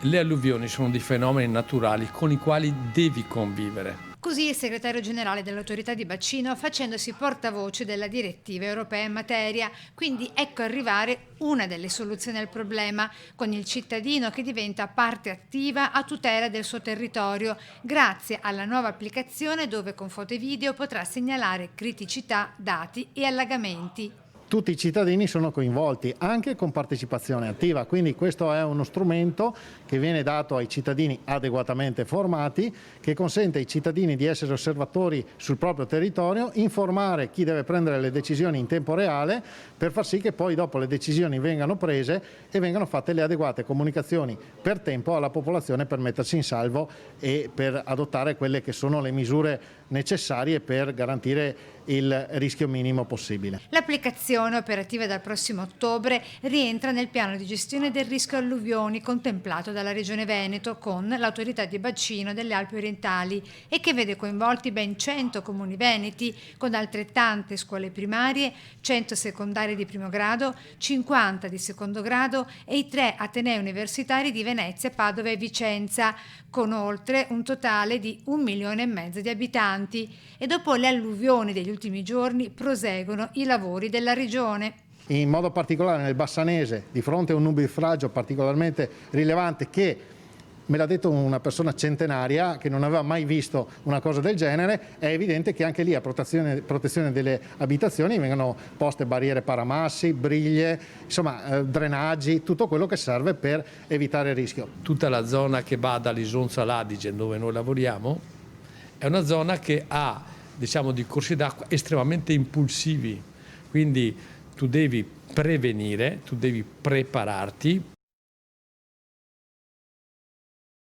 Le alluvioni sono dei fenomeni naturali con i quali devi convivere. Così il segretario generale dell'autorità di bacino facendosi portavoce della direttiva europea in materia. Quindi ecco arrivare una delle soluzioni al problema, con il cittadino che diventa parte attiva a tutela del suo territorio, grazie alla nuova applicazione dove con foto e video potrà segnalare criticità, dati e allagamenti. Tutti i cittadini sono coinvolti anche con partecipazione attiva, quindi questo è uno strumento che viene dato ai cittadini adeguatamente formati, che consente ai cittadini di essere osservatori sul proprio territorio, informare chi deve prendere le decisioni in tempo reale per far sì che poi dopo le decisioni vengano prese e vengano fatte le adeguate comunicazioni per tempo alla popolazione per mettersi in salvo e per adottare quelle che sono le misure necessarie per garantire il rischio minimo possibile. L'applicazione, operativa dal prossimo ottobre, rientra nel piano di gestione del rischio alluvioni contemplato dalla Regione Veneto con l'autorità di bacino delle Alpi Orientali e che vede coinvolti ben 100 comuni veneti con altrettante scuole primarie, 100 secondarie di primo grado, 50 di secondo grado e i 3 atenei universitari di Venezia, Padova e Vicenza, con oltre un totale di 1,5 milioni di abitanti. E dopo le alluvioni degli ultimi giorni proseguono i lavori della regione. In modo particolare nel Bassanese, di fronte a un nubifragio particolarmente rilevante che, me l'ha detto una persona centenaria che non aveva mai visto una cosa del genere, è evidente che anche lì a protezione delle abitazioni vengono poste barriere paramassi, briglie, insomma drenaggi, tutto quello che serve per evitare il rischio. Tutta la zona che va dall'Isonzo all'Adige, dove noi lavoriamo, è una zona che ha, diciamo, di corsi d'acqua estremamente impulsivi, quindi tu devi prevenire, tu devi prepararti